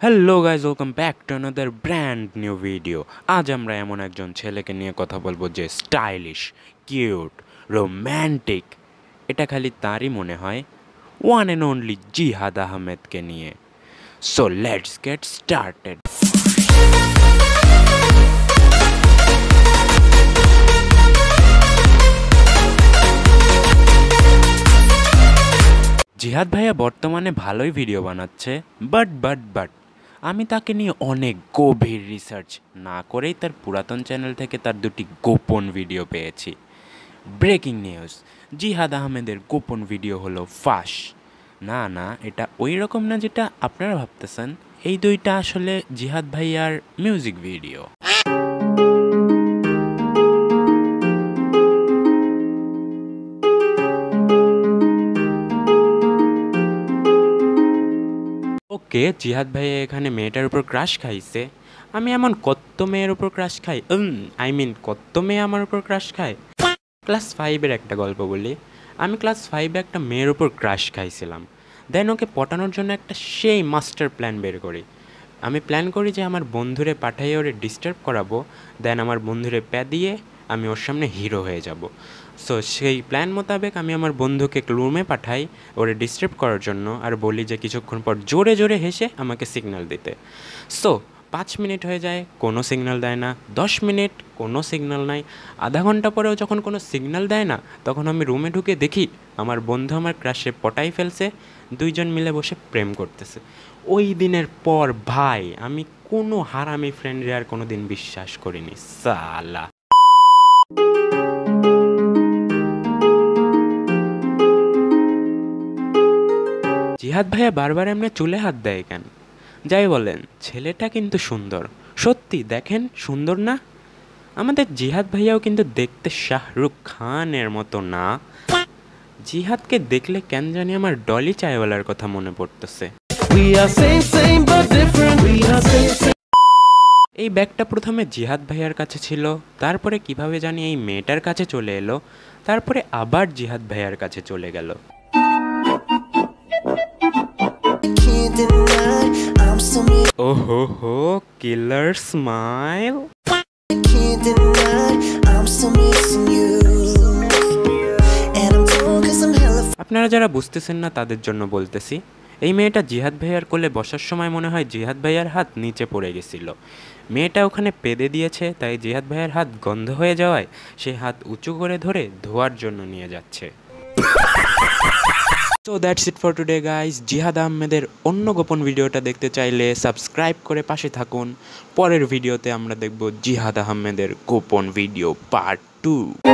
Hello guys, welcome back to another brand new video. আজ আমরা এমন একজন ছেলেকে নিয়ে কথা বলবো যে স্টাইলিশ, কিউট, রোম্যান্টিক। এটা খালি তারই মনে হয়, ওয়ান অ্যান্ড অনলি জিহাদ আহমেদকে নিয়ে। So let's get started. জিহাদ ভাইয়া বর্তমানে ভালোই ভিডিও বানাচ্ছে, বাট আমি তাকে নিয়ে অনেক গভীর রিসার্চ না করেই তার পুরাতন চ্যানেল থেকে তার দুটি গোপন ভিডিও পেয়েছি। ব্রেকিং নিউজ, জিহাদ আহমেদের গোপন ভিডিও হলো ফাঁস। না, এটা ওই রকম না যেটা আপনারা ভাবতেছেন। এই দুইটা আসলে জিহাদ ভাইয়ার মিউজিক ভিডিও। ওকে, জিহাদ ভাইয়া এখানে মেয়েটার উপর ক্রাশ খাইছে। আমি এমন কত মেয়ের উপর ক্রাশ খাই, কত মেয়ে আমার উপর ক্রাশ খায়। ক্লাস 5-এর একটা গল্প বলি। আমি ক্লাস 5-এ একটা মেয়ের উপর ক্রাশ খাইছিলাম। দেন ওকে পটানোর জন্য একটা সেই মাস্টার প্ল্যান বের করি। আমি প্ল্যান করি যে আমার বন্ধুরে পাঠাইয়ে ওরে ডিস্টার্ব করাবো। দেন আমার বন্ধুরে দিয়ে আমি ওর সামনে হিরো হয়ে যাব। সো সেই প্ল্যান মোতাবেক আমি আমার বন্ধুকে রুমে পাঠাই ওরে ডিস্টার্ব করার জন্য, আর বলি যে কিছুক্ষণ পর জোরে জোরে হেসে আমাকে সিগন্যাল দিতে। সো 5 মিনিট হয়ে যায়, কোনো সিগন্যাল দেয় না। 10 মিনিট, কোনো সিগন্যাল নাই। আধা ঘন্টা পরেও যখন কোনো সিগন্যাল দেয় না, তখন আমি রুমে ঢুকে দেখি আমার বন্ধু আমার ক্রাশে পটাই ফেলছে, দুইজন মিলে বসে প্রেম করতেছে। ওই দিনের পর ভাই আমি কোনো হারামি ফ্রেন্ডরে আর কোনো দিন বিশ্বাস করিনি। সালা জিহাদ ভাইয়া বারবার এমনি চুলে হাত দেয় কেন? যাই বলেন, ছেলেটা কিন্তু সুন্দর। সত্যি দেখেন, সুন্দর না? আমাদের জিহাদ ভাইয়াও কিন্তু দেখতে শাহরুখ খানের মতো না। জিহাদকে দেখলে কেন জানি আমার ডলি চায়ওয়ালার কথা মনে পড়তেছে। এই ব্যাগটা প্রথমে জিহাদ ভাইয়ার কাছে ছিল, তারপরে কিভাবে জানি এই মেয়েটার কাছে চলে এলো, তারপরে আবার জিহাদ ভাইয়ার কাছে চলে গেল। ওহো হো, কিলার স্মাইল। আপনারা যারা বুঝতেছেন না তাদের জন্য বলতেছি, এই মেয়েটা জিহাদ ভাইয়ার কোলে বসার সময় মনে হয় জিহাদ ভাইয়ার হাত নিচে পড়ে গেছিল। মেয়েটা ওখানে পেদে দিয়েছে, তাই জিহাদ ভাইয়ার হাত গন্ধ হয়ে যাওয়ায় সে হাত উঁচু করে ধরে ধোয়ার জন্য নিয়ে যাচ্ছে। So that's it for today guys. জিহাদ আহমেদের অন্য গোপন ভিডিওটা দেখতে চাইলে সাবস্ক্রাইব করে পাশে থাকুন। পরের ভিডিওতে আমরা দেখব জিহাদ আহমেদের গোপন ভিডিও পার্ট 2।